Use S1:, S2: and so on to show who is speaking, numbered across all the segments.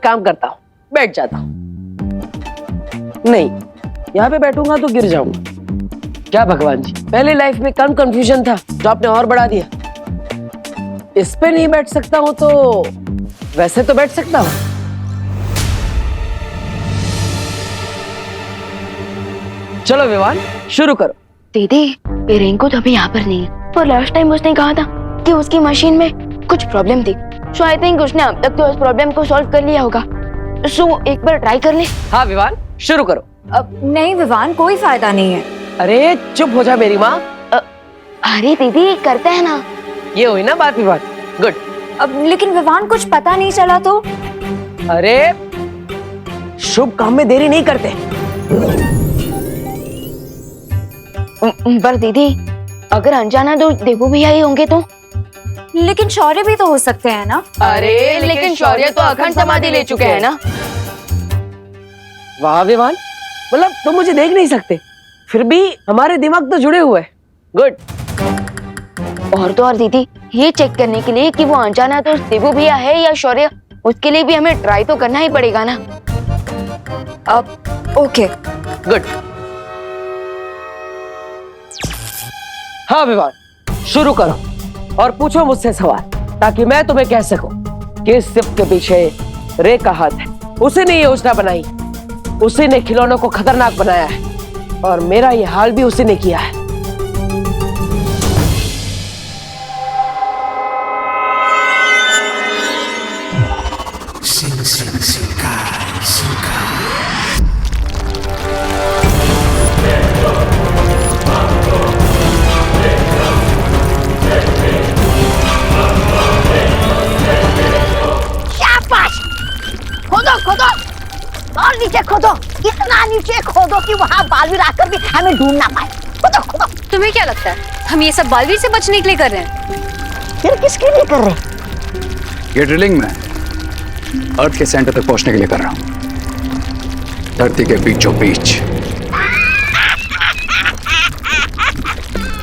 S1: काम करता हूँ, बैठ जाता हूँ। नहीं, यहाँ पे बैठूंगा तो गिर जाऊंगा। क्या भगवान जी, पहले लाइफ में कम कंफ्यूजन था जो आपने और बढ़ा दिया। इस पे नहीं बैठ सकता हूँ तो वैसे तो बैठ सकता हूँ। चलो विवान, शुरू करो।
S2: दीदी, ये रिंकू तो अभी यहाँ पर नहीं है, पर लास्ट टाइम उसने कहा था कि उसकी मशीन में कुछ प्रॉब्लम थी। सो आई थिंक उसने अब तक तो उस प्रॉब्लम को सॉल्व कर लिया होगा। सो एक बार ट्राई कर ले।
S1: हाँ विवान, शुरू करो।
S3: अब नहीं विवान, कोई फायदा नहीं है।
S1: अरे चुप हो जा मेरी माँ।
S2: अरे दीदी, करते हैं ना।
S1: ये हुई ना बात विवान, गुड।
S3: अब लेकिन विवान कुछ पता नहीं चला तो?
S1: अरे शुभ काम में देरी नहीं करते।
S2: पर दीदी, अगर अनजाना दोस्त देवू भैया ही होंगे तो?
S3: लेकिन शौर्य भी तो हो सकते हैं ना।
S2: अरे लेकिन शौर्य तो अखंड समाधि ले चुके हैं ना।
S1: वाह विवान, मतलब तुम मुझे देख नहीं सकते, फिर भी हमारे दिमाग तो जुड़े हुए हैं। गुड।
S2: और तो और दीदी, ये चेक करने के लिए कि वो अनजाना दोस्त देवू भैया है या शौर्य, उसके लिए भी हमें ट्राई तो करना ही पड़ेगा ना।
S3: अब ओके,
S1: गुड। हाँ विवान, शुरू करो और पूछो मुझसे सवाल, ताकि मैं तुम्हें कह सकूं कि इस सिर्फ के पीछे रे का हाथ है। उसी ने ये योजना बनाई, उसी ने खिलौनों को खतरनाक बनाया है, और मेरा ये हाल भी उसी ने किया है।
S4: खोदो खोदो और नीचे खोदो, इतना नीचे खोदो कि वहाँ बालवीर आकर भी हमें ढूंढ ना पाए। खोदो खोदो।
S3: तुम्हें क्या लगता है हम ये सब बालवीर से बचने के लिए कर रहे हैं?
S4: फिर किसके लिए कर रहे हैं?
S5: ये ड्रिलिंग में अर्थ के सेंटर तक पहुंचने के लिए कर रहा हूं, धरती के बीचों बीच।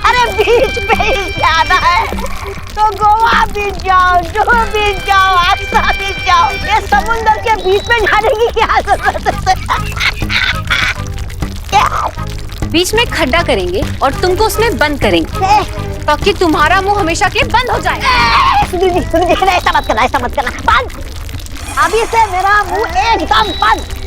S4: अरे बीच पे ही जाना है तो गोवा बीच जाओ, जुहू बीच जाओ, आगरा बीच जाओ। ये समुद्र के बीच में जाने की क्या जरूरत है? क्या?
S3: बीच में खड्डा करेंगे और तुमको उसमें बंद करेंगे ताकि तुम्हारा मुंह हमेशा के लिए बंद हो जाए।
S4: सुनिए सुनिए, ऐसा मत करना, ऐसा मत करना। बंद, अभी से मेरा मुंह एकदम बंद।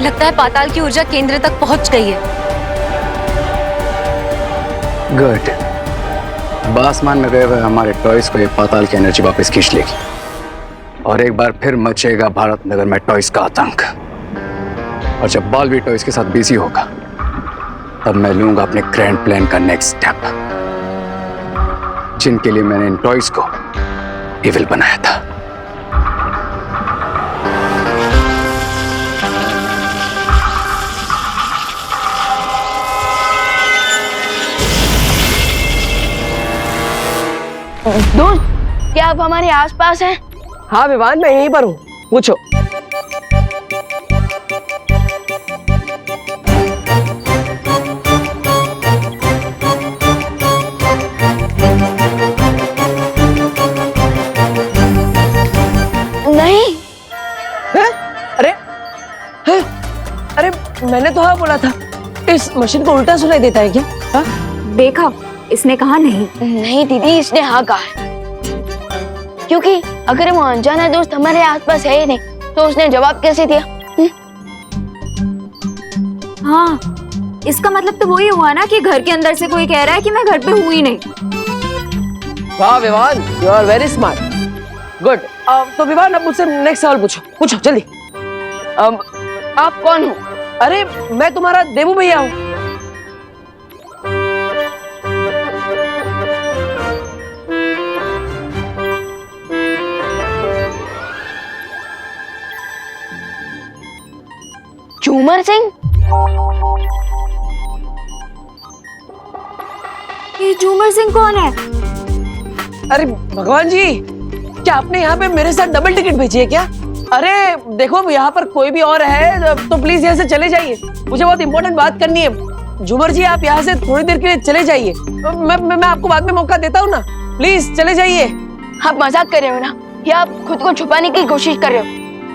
S3: लगता है पाताल की ऊर्जा केंद्र तक पहुंच गई है।
S5: गुड। आसमान में गए हुए हमारे टॉयज को ये पाताल की एनर्जी वापस खींच लेगी, और एक बार फिर मचेगा भारत नगर में टॉयज का आतंक। और जब बालवीर टॉयज के साथ बिजी होगा, तब मैं लूंगा अपने ग्रैंड प्लान का नेक्स्ट स्टेप, जिनके लिए मैंने इन टॉयज को इविल बनाया था।
S2: दोस्त, क्या आप हमारे आसपास हैं?
S1: हाँ विवान, मैं यहीं पर हूँ, पूछो।
S2: नहीं।
S1: है? अरे है? अरे मैंने तो हाँ बोला था। इस मशीन को उल्टा सुनाई देता है क्या? हाँ?
S3: देखा, इसने कहा नहीं।
S2: नहीं दीदी, इसने हाँ कहा है। क्योंकि अगर वो अनजाना दोस्त हमारे आसपास है ही नहीं, तो उसने जवाब कैसे दिया?
S3: हाँ, इसका मतलब तो वही हुआ ना कि घर के अंदर से कोई कह रहा है कि मैं घर पे हूँ ही नहीं।
S1: वाह Vivaan, you are very smart. Good. तो विवान, अब मुझसे नेक्स्ट सवाल पूछो, पूछो जल्दी।
S2: आप कौन हो?
S1: अरे मैं तुम्हारा देवू भैया हूँ।
S2: झूमर सिंह?
S3: ये झूमर सिंह कौन है?
S1: अरे भगवान जी, क्या आपने यहाँ पे मेरे साथ डबल टिकट भेजी है क्या? अरे देखो, यहाँ पर कोई भी और है तो प्लीज यहाँ से चले जाइए, मुझे बहुत इंपॉर्टेंट बात करनी है। झूमर जी, आप यहाँ से थोड़ी देर के लिए चले जाइए। मैं आपको बाद में मौका देता हूँ ना, प्लीज चले जाइए।
S2: आप मजाक कर रहे हो ना, या आप खुद को छुपाने की कोशिश कर रहे हो?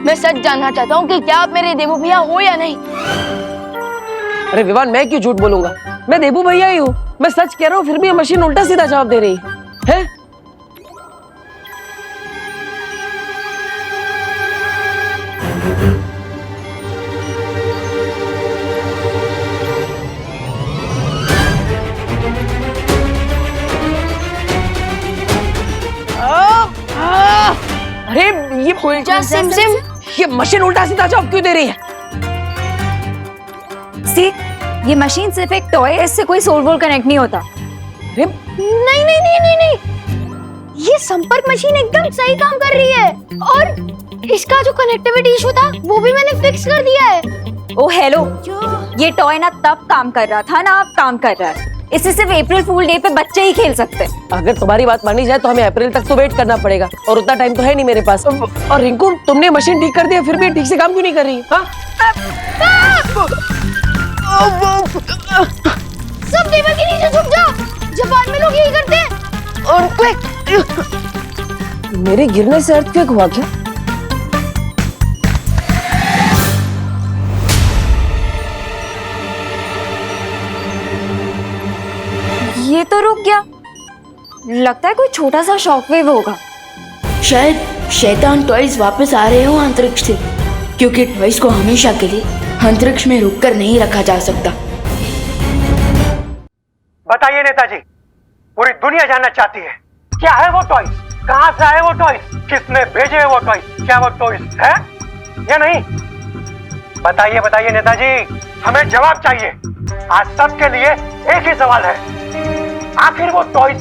S2: मैं सच जानना चाहता हूँ कि क्या आप मेरे देवू भैया हो या नहीं।
S1: अरे विवान, मैं क्यों झूठ बोलूंगा, मैं देबू भैया ही हूँ। मैं सच कह रहा हूँ, फिर भी ये मशीन उल्टा सीधा जवाब दे रही है। अरे ये
S2: उल्टा सिम सिम,
S1: ये मशीन उल्टा सीधा जवाब क्यों दे रही है?
S3: सी, ये मशीन सिर्फ एक टॉय है, इससे कोई सोल वोल कनेक्ट नहीं होता।
S1: अरे
S2: नहीं नहीं नहीं नहीं नहीं, ये संपर्क मशीन एकदम सही काम कर रही है, और इसका जो कनेक्टिविटी इशू था वो भी मैंने फिक्स कर दिया है।
S3: ओ हेलो, ये टॉय ना तब काम कर रहा था ना अब काम कर रहा है। इसे सिर्फ अप्रैल फूल डे पे बच्चे ही खेल सकते हैं।
S1: अगर तुम्हारी बात मानी जाए तो हमें अप्रैल तक तो वेट करना पड़ेगा, और उतना टाइम तो है नहीं मेरे पास। और रिंकू, तुमने मशीन ठीक कर दिया, फिर भी ठीक से काम क्यों नहीं कर रही? हाँ?
S2: सब टेबल के नीचे छुप जाओ, जापान में लोग यही करते हैं। और
S1: मेरे गिरने से अर्थक्वेक हुआ क्या?
S3: ये तो रुक गया, लगता है कोई छोटा सा शॉकवेव होगा।
S2: शायद शैतान टॉयज वापस आ रहे हो अंतरिक्ष से, क्योंकि टॉयज को हमेशा के लिए अंतरिक्ष में रुककर नहीं रखा जा सकता।
S6: बताइए नेताजी, पूरी दुनिया जानना चाहती है, क्या है वो टॉय, कहां से आए वो टॉय, किसने भेजे वो टॉय, क्या वो टॉय है या नहीं? बताइए बताइए नेताजी, हमें जवाब चाहिए। आज सबके लिए एक ही सवाल है, आखिर वो टॉय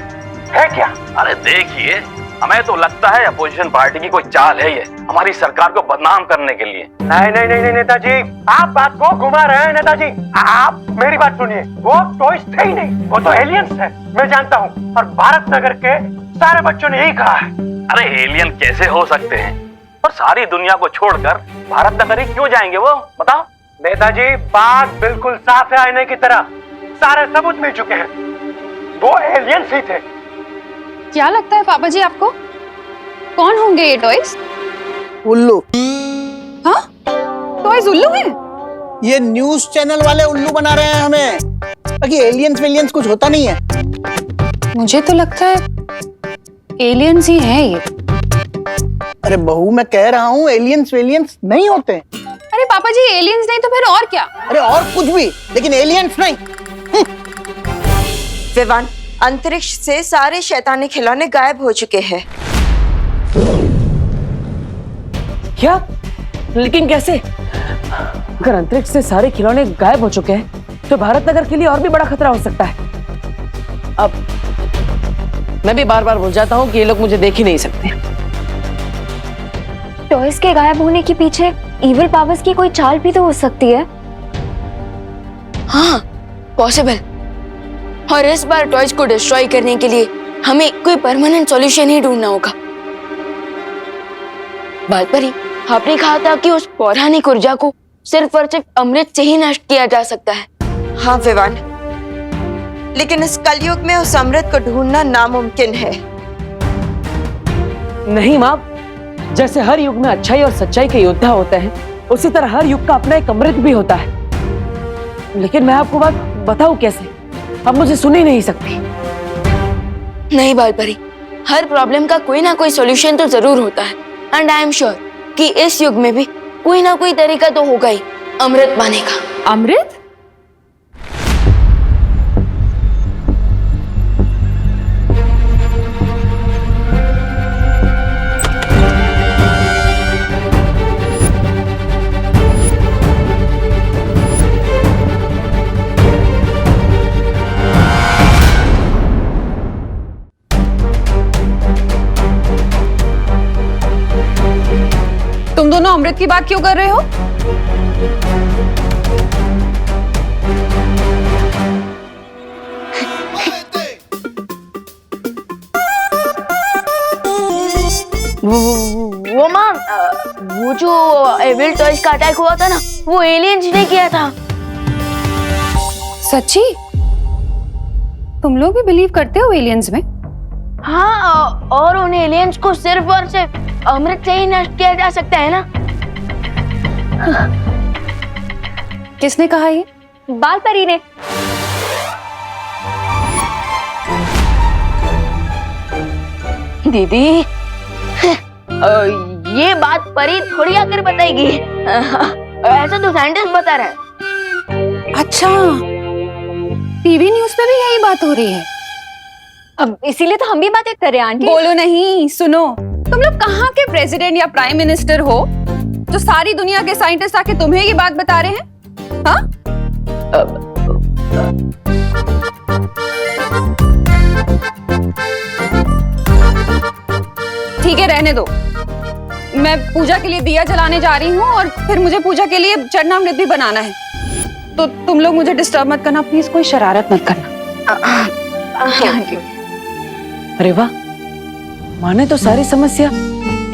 S6: है क्या?
S7: अरे देखिए, हमें तो लगता है अपोजिशन पार्टी की कोई चाल है ये, हमारी सरकार को बदनाम करने के लिए।
S6: नहीं नहीं नहीं नहीं नेताजी, आप बात को घुमा रहे हैं नेताजी। आप मेरी बात सुनिए, वो टॉयज थे ही नहीं, वो तो एलियंस है, मैं जानता हूँ, और भारत नगर के सारे बच्चों ने यही कहा है।
S7: अरे एलियन कैसे हो सकते हैं, और सारी दुनिया को छोड़कर भारत नगर ही क्यों जाएंगे वो, बताओ?
S6: नेताजी, बात बिल्कुल साफ है आईने की तरह, सारे सबूत मिल चुके हैं, वो एलियंस ही थे।
S3: क्या लगता है पापा जी आपको, कौन होंगे ये टॉयज?
S8: उल्लू।
S3: हाँ, टॉयज उल्लू हैं?
S8: ये न्यूज चैनल वाले उल्लू बना रहे हैं हमें, बाकी एलियंस वेलियंस कुछ होता नहीं है।
S3: मुझे तो लगता है एलियंस ही हैं ये।
S8: अरे बहू, मैं कह रहा हूँ एलियंस वेलियंस नहीं होते।
S3: अरे पापा जी, एलियंस नहीं तो फिर और क्या?
S8: अरे और कुछ भी, लेकिन एलियंस नहीं।
S9: विवान, अंतरिक्ष से सारे शैतानी खिलौने गायब हो चुके हैं।
S1: क्या? लेकिन कैसे? अगर अंतरिक्ष से सारे खिलौने गायब हो चुके हैं तो भारत नगर के लिए और भी बड़ा खतरा हो सकता है। अब मैं भी बार बार भूल जाता हूँ कि ये लोग मुझे देख ही नहीं सकते।
S2: टॉयज के गायब होने के पीछे इविल पावर्स की कोई चाल भी तो हो सकती है। हाँ, पॉसिबल। और इस बार टॉयज को डिस्ट्रॉय करने के लिए हमें कोई परमानेंट सॉल्यूशन ही ढूंढना होगा। बात पर ही आपने कहा था कि उस पौराणिक ऊर्जा को सिर्फ और सिर्फ अमृत से ही नष्ट किया जा सकता है।
S9: हाँ विवान, लेकिन इस कलयुग में उस अमृत को ढूंढना नामुमकिन है।
S1: नहीं माँ, जैसे हर युग में अच्छाई और सच्चाई के योद्धा होते हैं, उसी तरह हर युग का अपना एक अमृत भी होता है। लेकिन मैं आपको बात बताऊं कैसे? आप मुझे सुन ही नहीं सकती।
S2: नहीं बालपरी, हर प्रॉब्लम का कोई ना कोई सॉल्यूशन तो जरूर होता है, एंड आई एम श्योर कि इस युग में भी कोई ना कोई तरीका तो होगा ही अमृत पाने का।
S3: अमृत? तुम दोनों अमृत की बात क्यों कर रहे हो?
S2: का अटैक हुआ था ना, वो एलियंस ने किया था।
S3: सच्ची? तुम लोग भी बिलीव करते हो एलियंस में?
S2: हाँ, और उन एलियंस को सिर्फ और सिर्फ अमृत से ही नष्ट किया जा सकता है ना।
S3: किसने कहा ये? बाल परी ने।
S2: दीदी, ये बात परी थोड़ी आकर बताएगी। ऐसा तो साइंटिस्ट बता रहे हैं।
S3: अच्छा, टीवी न्यूज़ पे भी यही बात हो रही है। अब इसीलिए तो हम भी बातें कर रहे हैं आंटी। बोलो नहीं, सुनो। तुम लोग कहाँ के प्रेसिडेंट या प्राइम मिनिस्टर हो जो सारी दुनिया के साइंटिस्ट आके तुम्हें ये बात बता रहे हैं? हाँ? ठीक है, रहने दो। मैं पूजा के लिए दिया जलाने जा रही हूँ और फिर मुझे पूजा के लिए चरणामृत भी बनाना है, तो तुम लोग मुझे डिस्टर्ब मत करना प्लीज, कोई शरारत मत करना।
S1: अरे वाह, माँ ने तो सारी समस्या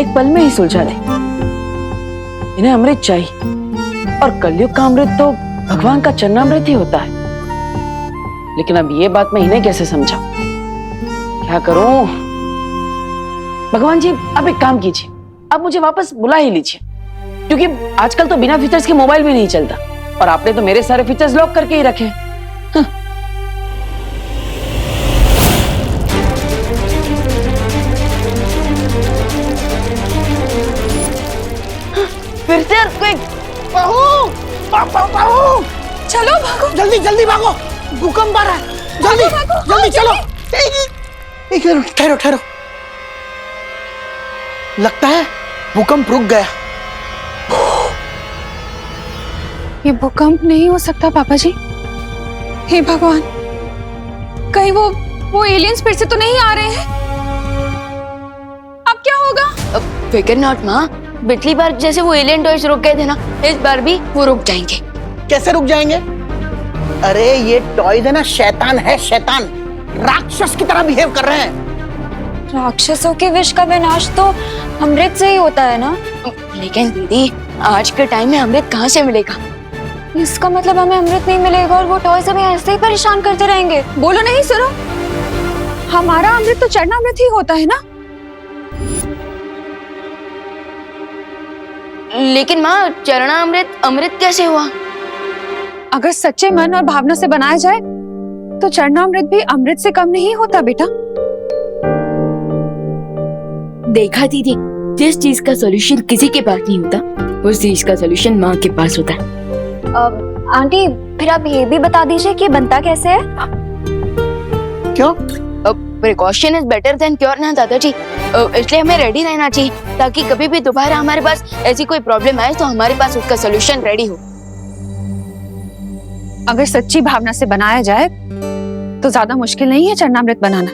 S1: एक पल में ही सुलझा दी। इन्हें अमृत चाहिए और कलयुग का अमृत तो भगवान का चरणामृत ही होता है। लेकिन अब ये बात मैं इन्हें कैसे समझाऊं? क्या करूं? भगवान जी, आप एक काम कीजिए, आप मुझे वापस बुला ही लीजिए, क्योंकि आजकल तो बिना फीचर्स के मोबाइल भी नहीं चलता और आपने तो मेरे सारे फीचर्स लॉक करके ही रखे।
S2: फिर से earthquake।
S8: बाबू,
S3: चलो भागो,
S8: जल्दी जल्दी भागो, भूकंप आ रहा है, जल्दी जल्दी चलो। एक मिनट, ठहरो ठहरो, लगता है भूकंप रुक गया।
S3: ये भूकंप नहीं हो सकता पापा जी। हे भगवान, कहीं वो एलियंस फिर से तो नहीं आ रहे हैं? अब क्या होगा?
S2: फिकर नॉट माँ, पिछली बार जैसे वो एलियन टॉयज रुक गए थे ना, इस बार भी वो रुक जाएंगे।
S8: कैसे रुक जाएंगे? अरे ये टॉयज है ना, शैतान है, शैतान राक्षस की तरह बिहेव कर रहे हैं।
S3: राक्षसों के विष का विनाश तो अमृत से ही होता है ना।
S2: लेकिन दीदी, आज के टाइम में अमृत कहाँ से मिलेगा?
S3: इसका मतलब हमें अमृत नहीं मिलेगा और वो टॉयज हमें ऐसे ही परेशान करते रहेंगे। बोलो नहीं, सुनो, हमारा अमृत तो चरणामृत ही होता है ना।
S2: लेकिन माँ, चरणामृत अमृत कैसे हुआ?
S3: अगर सच्चे मन और भावना से बनाया जाए तो चरणामृत भी अमृत से कम नहीं होता बेटा।
S2: देखा दीदी, जिस चीज का सॉल्यूशन किसी के पास नहीं होता, उस चीज का सॉल्यूशन माँ के पास होता है।
S3: आंटी, फिर आप ये भी बता दीजिए कि बनता कैसे है?
S8: क्यों?
S2: Precaution is better than cure ना दादाजी, इसलिए हमें रेडी रहना चाहिए ताकि कभी भी दोबारा हमारे पास ऐसी कोई प्रॉब्लम आए तो हमारे पास उसका सॉल्यूशन रेडी हो।
S3: अगर सच्ची भावना से बनाया जाए तो ज्यादा मुश्किल नहीं है चरणामृत बनाना।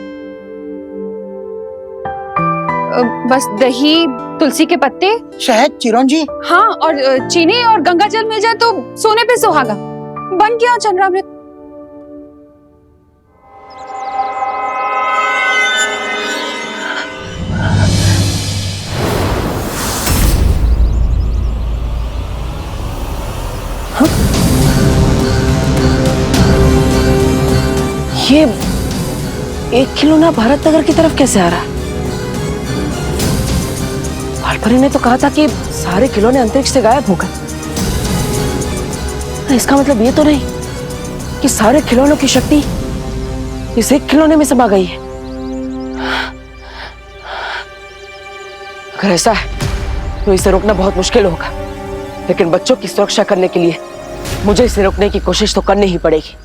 S3: बस दही, तुलसी के पत्ते,
S8: शहद, चिरौंजी,
S3: हाँ, और चीनी और गंगा जल मिल जाए तो सोने पे सुहागा, बन गया चरणामृत।
S1: ये एक खिलौना भारत नगर की तरफ कैसे आ रहा है? भालपरी ने तो कहा था कि सारे खिलौने अंतरिक्ष से गायब हो गए। इसका मतलब ये तो नहीं कि सारे खिलौनों की शक्ति इस एक खिलौने में समा गई है। अगर ऐसा है तो इसे रोकना बहुत मुश्किल होगा, लेकिन बच्चों की सुरक्षा करने के लिए मुझे इसे रोकने की कोशिश तो करनी ही पड़ेगी।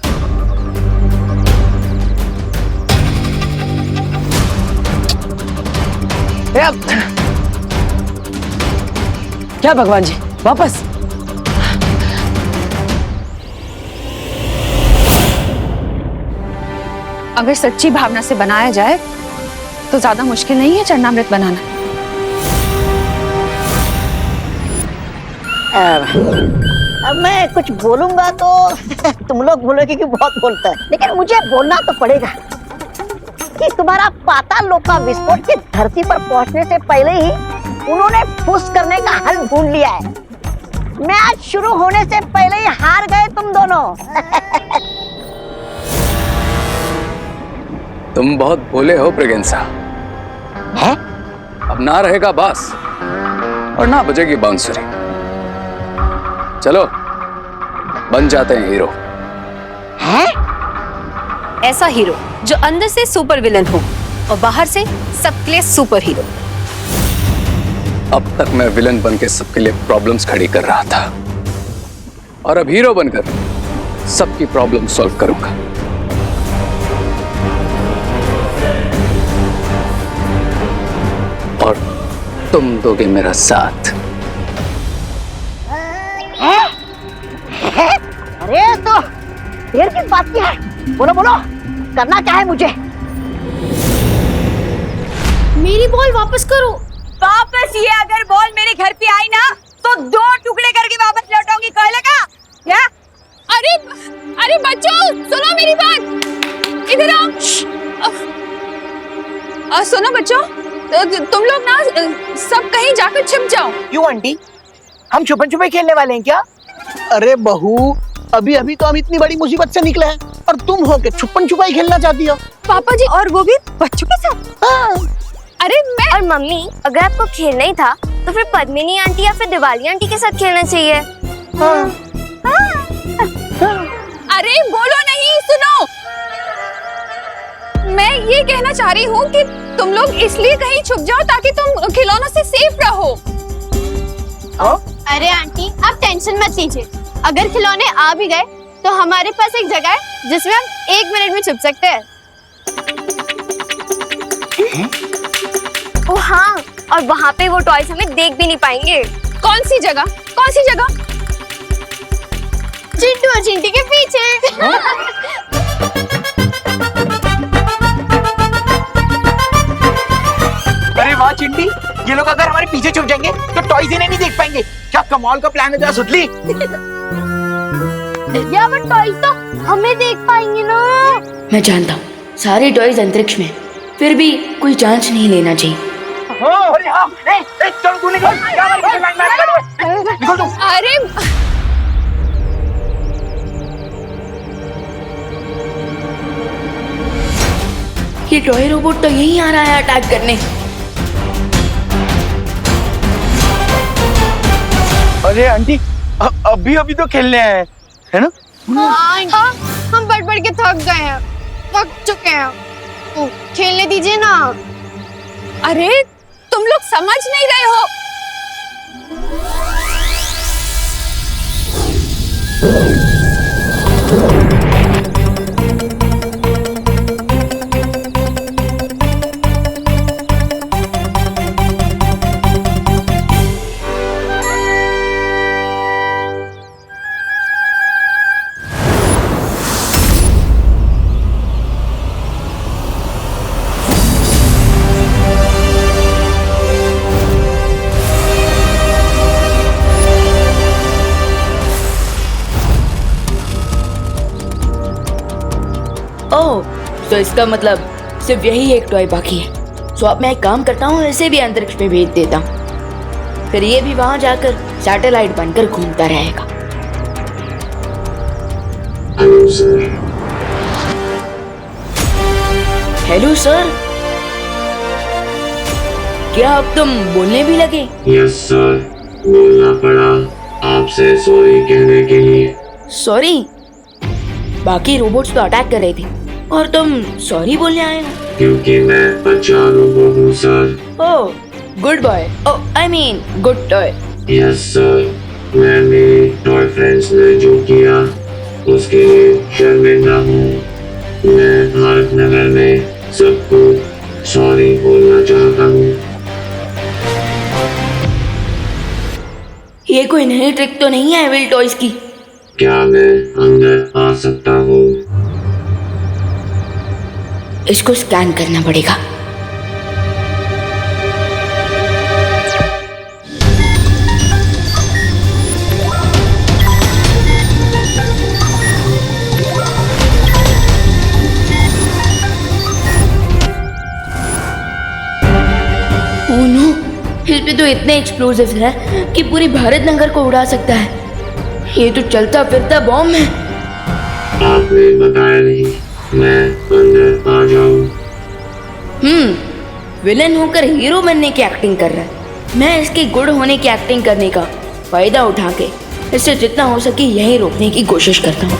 S1: क्या भगवान जी, वापस?
S3: अगर सच्ची भावना से बनाया जाए तो ज्यादा मुश्किल नहीं है चरणामृत बनाना।
S4: अब मैं कुछ बोलूंगा तो तुम लोग बोलोगे कि बहुत बोलता है, लेकिन मुझे बोलना तो पड़ेगा कि तुम्हारा पाताल लोक का विस्फोट की धरती पर पहुंचने से पहले ही उन्होंने फुस करने का हल ढूंढ लिया है मैच शुरू होने से पहले ही हार गए तुम दोनों।
S5: तुम बहुत भोले हो प्रेगेंसा।
S4: है?
S5: अब ना रहेगा बास और ना बजेगी बांसुरी। चलो बन जाते हैं हीरो।
S4: है?
S3: ऐसा हीरो जो अंदर से सुपर विलन हो और बाहर से सबके लिए सुपर हीरो।
S5: अब तक मैं विलन बन के सबके लिए प्रॉब्लम्स खड़ी कर रहा था और अब हीरो बनकर सबकी प्रॉब्लम सॉल्व करूंगा। और तुम दोगे मेरा साथ।
S4: अरे तो देर किस बात की है? बोलो बोलो, करना क्या है मुझे?
S3: मेरी बॉल वापस करो। वापस ये अगर बॉल मेरे घर पे आई ना तो 2 टुकड़े करके वापस लौटाऊंगी, कह लगा क्या? अरे अरे बच्चों सुनो मेरी बात, इधर आओ। सुनो बच्चों, तुम लोग ना सब कहीं जाकर छिप जाओ।
S8: क्यों आंटी, हम छुपन छुपाई खेलने वाले हैं क्या? अरे बहू, अभी अभी तो हम इतनी बड़ी मुसीबत से निकले हैं और तुम हो के छुपन छुपाई खेलना चाहती हो?
S3: पापा जी, और वो भी बच्चों के साथ?
S8: हाँ।
S2: अरे मैं और मम्मी, अगर आपको खेलना ही था तो फिर पद्मिनी आंटी या फिर दिवाली आंटी के साथ खेलना चाहिए।
S3: अरे बोलो नहीं, सुनो। मैं ये कहना चाह रही हूँ कि तुम लोग इसलिए कहीं छुप जाओ ताकि तुम खिलौनों से सेफ रहो।
S10: अरे आंटी, आप टेंशन मत लीजिए। अगर खिलौने आ भी गए तो हमारे पास एक जगह है जिसमें हम 1 मिनट में छुप सकते हैं।
S2: ओ हाँ, और वहाँ पे वो टॉयज हमें देख भी नहीं पाएंगे।
S3: कौन सी जगह? कौन सी जगह?
S10: चिंटू और चिंटी के पीछे।
S8: अरे वाह चिंटी, ये लोग अगर हमारे पीछे छुप जाएंगे तो टॉयज इन्हें नहीं देख पाएंगे। क्या कमाल का प्लान है जरा सुतली।
S10: या वो टॉयज तो हमें देख पाएंगे ना।
S2: मैं जानता हूँ सारे टॉयज अंतरिक्ष में, फिर भी कोई चांस नहीं लेना चाहिए।
S8: अरे हाँ, चलो तू निकल, निकल तू।
S3: अरे
S2: ये टॉय रोबोट तो यहीं आ रहा है अटैक करने।
S8: अरे आंटी, अभी अभी तो खेलने आए हैं, है ना?
S10: हाँ, हम पढ़ पढ़ के थक गए हैं, थक चुके हैं। तो खेलने दीजिए ना।
S3: अरे तुम लोग समझ नहीं रहे हो।
S2: ओह, तो इसका मतलब सिर्फ यही एक टॉय बाकी है। तो अब मैं एक काम करता हूँ, इसे भी अंतरिक्ष में भेज देता हूँ, फिर ये भी वहां जाकर सैटेलाइट बनकर घूमता रहेगा। हेलो सर, क्या अब तुम बोलने भी लगे?
S11: यस सर, बोलना पड़ा आपसे सॉरी कहने के लिए।
S2: सॉरी? बाकी रोबोट्स तो अटैक कर रहे थे और तुम सॉरी बोलने आए हो?
S11: क्योंकि मैं अच्छा रोबोट हूँ sir.
S2: Oh, good boy. Oh, I mean good toy.
S11: Yes sir, मैं मेरे टॉय फ्रेंड्स ने जो किया उसके लिए शर्मिंदा हूँ। मैं भारत नगर में सबको सॉरी बोलना चाहता हूँ।
S2: ये कोई नई ट्रिक तो नहीं है एविल टॉयज की?
S11: क्या मैं अंदर आ सकता हूँ?
S2: इसको स्कैन करना पड़ेगा। ओह नो, इस पे तो इतने एक्सप्लोजिव्स हैं कि पूरी भारत नगर को उड़ा सकता है। ये तो चलता फिरता बॉम्ब है।
S11: आपने बताया नहीं, मैं अंदर आ जाऊं?
S2: विलन होकर हीरो बनने की एक्टिंग कर रहा है। मैं इसके गुड होने की एक्टिंग करने का फायदा उठा के इसे जितना हो सके यहीं रोकने की कोशिश करता हूँ।